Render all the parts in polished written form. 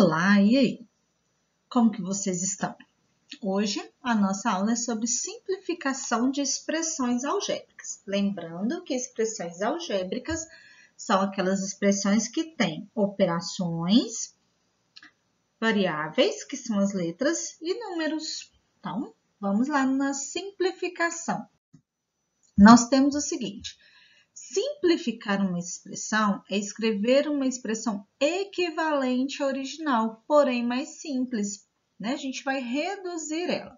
Olá, e aí? Como que vocês estão? Hoje a nossa aula é sobre simplificação de expressões algébricas. Lembrando que expressões algébricas são aquelas expressões que têm operações, variáveis, que são as letras, e números. Então, vamos lá na simplificação. Nós temos o seguinte: simplificar uma expressão é escrever uma expressão equivalente à original, porém mais simples, né? A gente vai reduzir ela.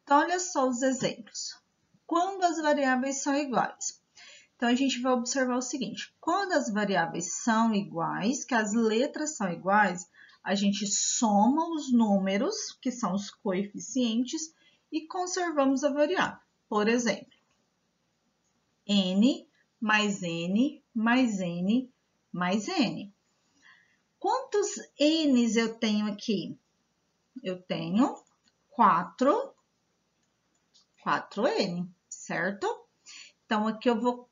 Então, olha só os exemplos. Quando as variáveis são iguais. Então, a gente vai observar o seguinte: quando as variáveis são iguais, que as letras são iguais, a gente soma os números, que são os coeficientes, e conservamos a variável. Por exemplo, n mais n, mais n, mais n. Quantos n's eu tenho aqui? Eu tenho 4n, certo? Então, aqui eu vou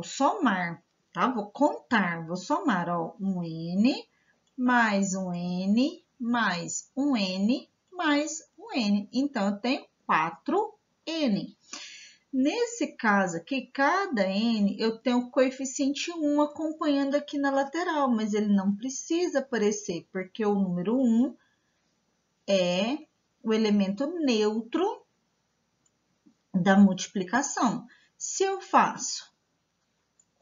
somar, tá? Vou contar, vou somar, ó, um n, mais um n, mais um n, mais um n. Então, eu tenho 4n. Nesse caso aqui, cada n, eu tenho o coeficiente 1 acompanhando aqui na lateral, mas ele não precisa aparecer, porque o número 1 é o elemento neutro da multiplicação. Se eu faço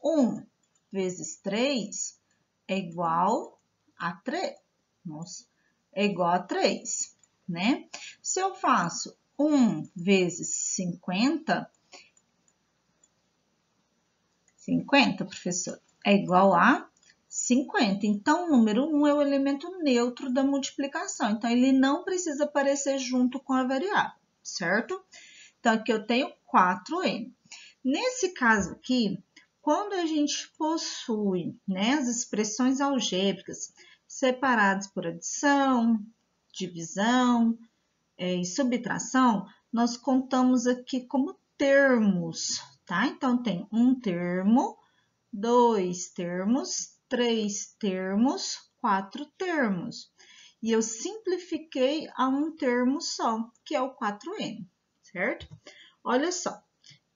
1 vezes 3 é igual a 3, nossa, é igual a 3, né? Se eu faço 1 vezes 50, professor, é igual a 50. Então, o número 1 é o elemento neutro da multiplicação. Então, ele não precisa aparecer junto com a variável, certo? Então, aqui eu tenho 4n. Nesse caso aqui, quando a gente possui, né, as expressões algébricas separadas por adição, divisão e subtração, nós contamos aqui como termos, tá? Então, tem um termo, 2 termos, 3 termos, 4 termos. E eu simplifiquei a um termo só, que é o 4n, certo? Olha só,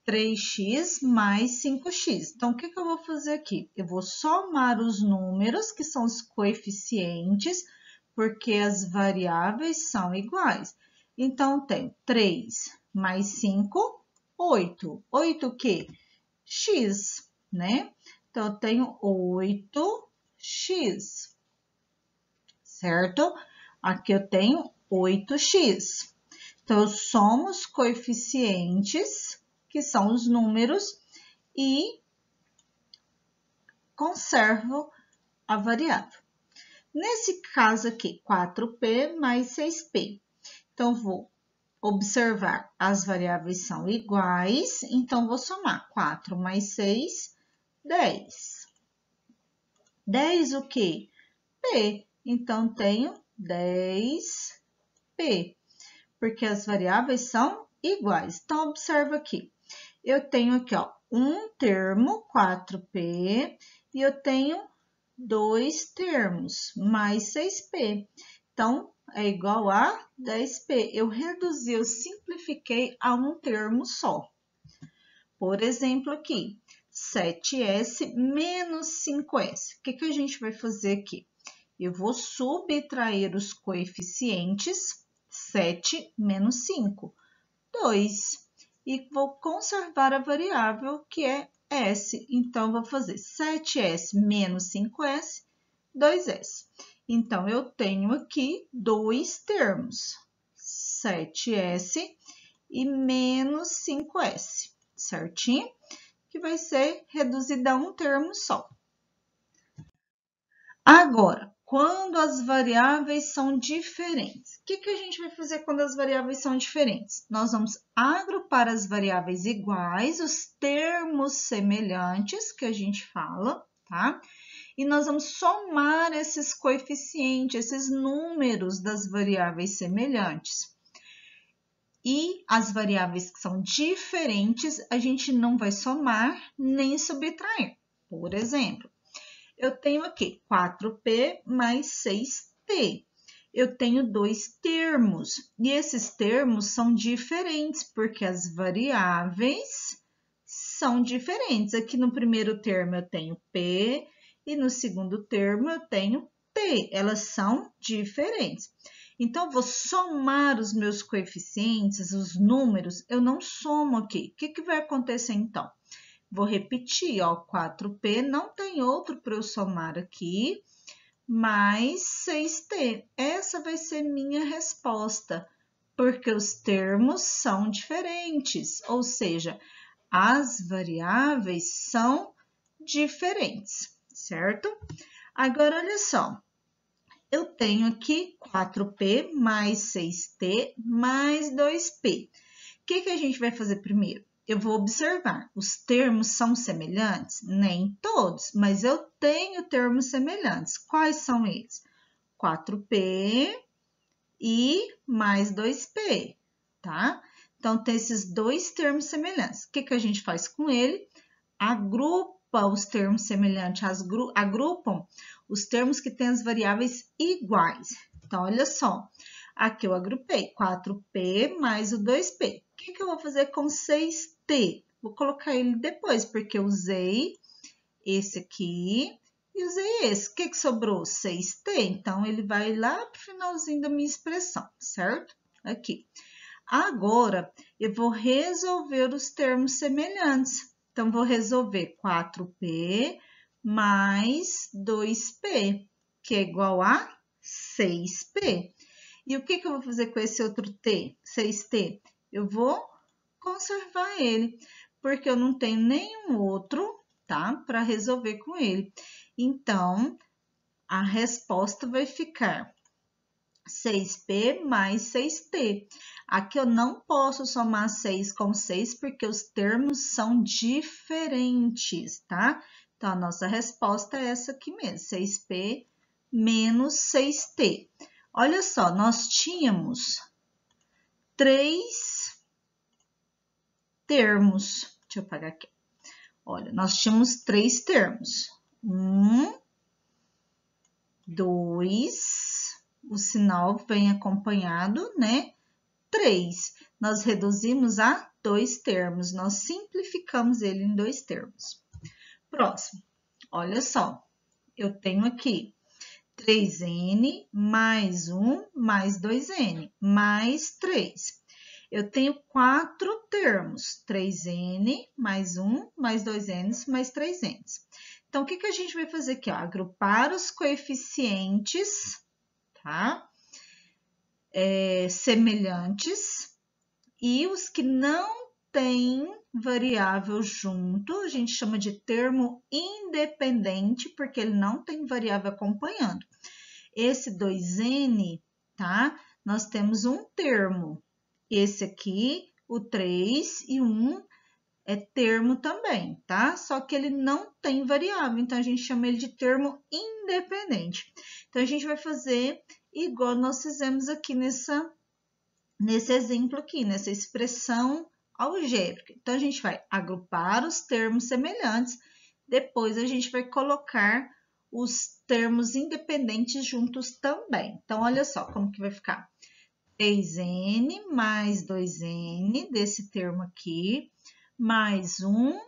3x mais 5x. Então, o que eu vou fazer aqui? Eu vou somar os números, que são os coeficientes, porque as variáveis são iguais. Então, tenho 3 mais 5, 8. 8 o quê? X, né? Então, eu tenho 8x, certo? Aqui eu tenho 8x. Então, eu somo os coeficientes, que são os números, e conservo a variável. Nesse caso aqui, 4p mais 6p. Então, vou observar, as variáveis são iguais, então vou somar 4 mais 6, 10. 10 o quê? P. Então, tenho 10p, porque as variáveis são iguais. Então, observa aqui. Eu tenho aqui, ó, um termo, 4p, e eu tenho 2 termos, mais 6p. Então, é igual a 10p. Eu reduzi, eu simplifiquei a um termo só. Por exemplo, aqui, 7s menos 5s. O que a gente vai fazer aqui? Eu vou subtrair os coeficientes, 7 menos 5, 2. E vou conservar a variável, que é s. Então, vou fazer 7s menos 5s, 2s. Então, eu tenho aqui dois termos, 7s e menos 5s, certinho? Que vai ser reduzido a um termo só. Agora, quando as variáveis são diferentes, o que a gente vai fazer quando as variáveis são diferentes? Nós vamos agrupar as variáveis iguais, os termos semelhantes que a gente fala, tá? E nós vamos somar esses coeficientes, esses números das variáveis semelhantes. E as variáveis que são diferentes, a gente não vai somar nem subtrair. Por exemplo, eu tenho aqui 4P mais 6P. Eu tenho dois termos, e esses termos são diferentes, porque as variáveis são diferentes. Aqui no primeiro termo eu tenho P, e no segundo termo eu tenho T. Elas são diferentes. Então, eu vou somar os meus coeficientes, os números, eu não somo aqui. O que vai acontecer então? Vou repetir, ó, 4P, não tem outro para eu somar aqui, mais 6T. Essa vai ser minha resposta, porque os termos são diferentes, ou seja, as variáveis são diferentes, certo? Agora, olha só, eu tenho aqui 4P mais 6T mais 2P. O que a gente vai fazer primeiro? Eu vou observar, os termos são semelhantes? Nem todos, mas eu tenho termos semelhantes. Quais são eles? 4P e mais 2P, tá? Então, tem esses dois termos semelhantes. O que a gente faz com ele? Agrupa os termos semelhantes, agrupam os termos que têm as variáveis iguais. Então, olha só, aqui eu agrupei 4P mais o 2P. O que eu vou fazer com 6T? Vou colocar ele depois, porque eu usei esse aqui e usei esse. O que sobrou? 6T. Então, ele vai lá para o finalzinho da minha expressão, certo? Aqui. Agora, eu vou resolver os termos semelhantes. Então, vou resolver 4P mais 2P, que é igual a 6P. E o que eu vou fazer com esse outro T, 6T? Eu vou conservar ele, porque eu não tenho nenhum outro, tá? Para resolver com ele. Então, a resposta vai ficar 6P mais 6T. Aqui eu não posso somar 6 com 6, porque os termos são diferentes, tá? Então, a nossa resposta é essa aqui mesmo, 6P menos 6T. Olha só, nós tínhamos 3 termos. Deixa eu apagar aqui. Olha, nós tínhamos 3 termos. 1, 2, o sinal vem acompanhado, né? 3. Nós reduzimos a 2 termos. Nós simplificamos ele em 2 termos. Próximo. Olha só, eu tenho aqui 3N mais 1 mais 2N, mais 3. Eu tenho 4 termos, 3N mais 1 mais 2N mais 3N. Então, o que a gente vai fazer aqui? Ó? Agrupar os coeficientes, tá? Semelhantes e os que não têm variável junto, a gente chama de termo independente, porque ele não tem variável acompanhando. Esse 2N, tá? Nós temos um termo. Esse aqui, o 3 e 1 é termo também, tá? Só que ele não tem variável, então a gente chama ele de termo independente. Então, a gente vai fazer igual nós fizemos aqui nesse exemplo aqui, nessa expressão algébrica. Então, a gente vai agrupar os termos semelhantes, depois a gente vai colocar os termos independentes juntos também. Então, olha só como que vai ficar. 3N mais 2N, desse termo aqui, mais 1,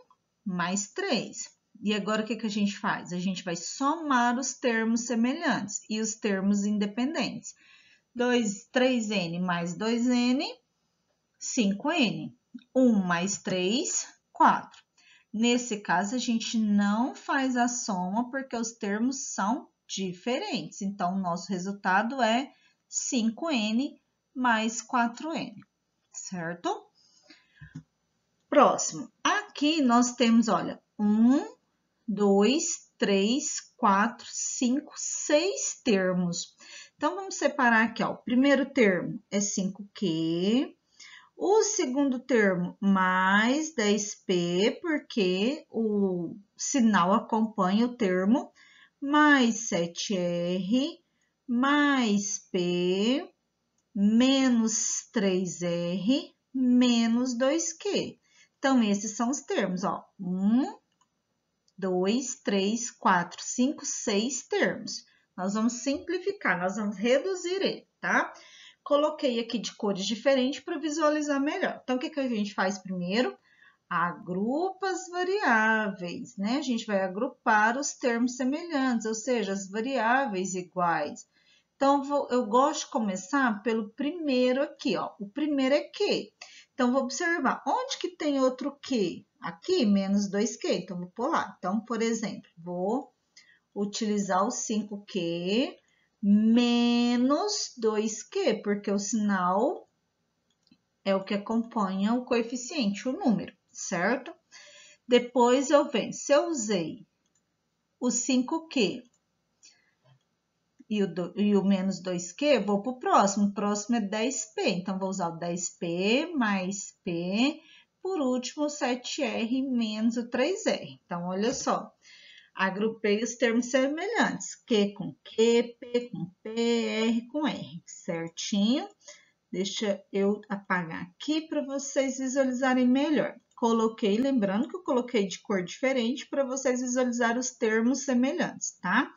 mais 3. E agora, o que a gente faz? A gente vai somar os termos semelhantes e os termos independentes. 3N mais 2N, 5N. 1 mais 3, 4. Nesse caso, a gente não faz a soma porque os termos são diferentes. Então, o nosso resultado é 5N mais 4N, certo? Próximo. Aqui nós temos, olha, 1, 2, 3, 4, 5, 6 termos. Então, vamos separar aqui, ó. O primeiro termo é 5Q. O segundo termo, mais 10P, porque o sinal acompanha o termo, mais 7R, mais P, menos 3R, menos 2Q. Então, esses são os termos, ó. 1, 2, 3, 4, 5, 6 termos. Nós vamos simplificar, nós vamos reduzir ele, tá? Coloquei aqui de cores diferentes para visualizar melhor. Então, o que a gente faz primeiro? Agrupa as variáveis, né? A gente vai agrupar os termos semelhantes, ou seja, as variáveis iguais. Então, eu gosto de começar pelo primeiro aqui, ó. O primeiro é Q. Então, vou observar, onde que tem outro Q? Aqui, menos 2Q, então vou pular. Então, por exemplo, vou utilizar o 5Q menos 2Q, porque o sinal é o que acompanha o coeficiente, o número, certo? Depois eu venho, se eu usei o 5Q e o menos 2Q, vou para o próximo. O próximo é 10P, então vou usar o 10P mais P. Por último, o 7R menos o 3R. Então, olha só, agrupei os termos semelhantes. Q com Q, P com P, R com R, certinho? Deixa eu apagar aqui para vocês visualizarem melhor. Coloquei, lembrando que eu coloquei de cor diferente para vocês visualizarem os termos semelhantes, tá?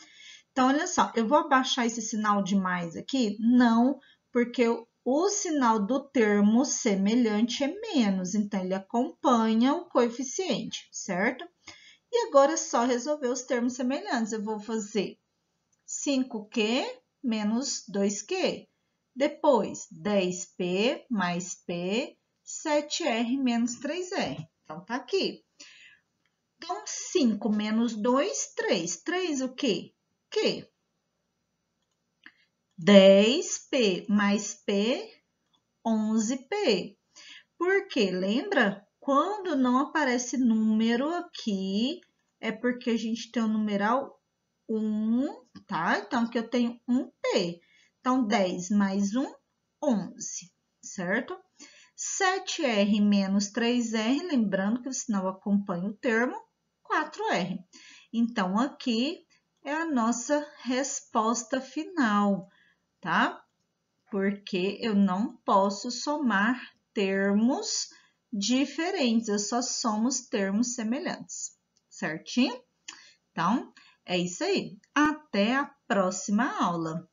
Então, olha só, eu vou abaixar esse sinal de mais aqui? Não, porque o sinal do termo semelhante é menos, então ele acompanha o coeficiente, certo? E agora é só resolver os termos semelhantes. Eu vou fazer 5Q menos 2Q. Depois, 10P mais P, 7R menos 3R. Então, tá aqui. Então, 5 menos 2, 3. 3 o quê? Q. 10P mais P, 11P. Por quê? Lembra? Quando não aparece número aqui, é porque a gente tem o numeral 1, tá? Então, aqui eu tenho 1P. Então, 10 mais 1, 11, certo? 7R menos 3R, lembrando que o sinal acompanha o termo, 4R. Então, aqui é a nossa resposta final, tá? Porque eu não posso somar termos diferentes, eu só somo os termos semelhantes, certinho? Então, é isso aí. Até a próxima aula.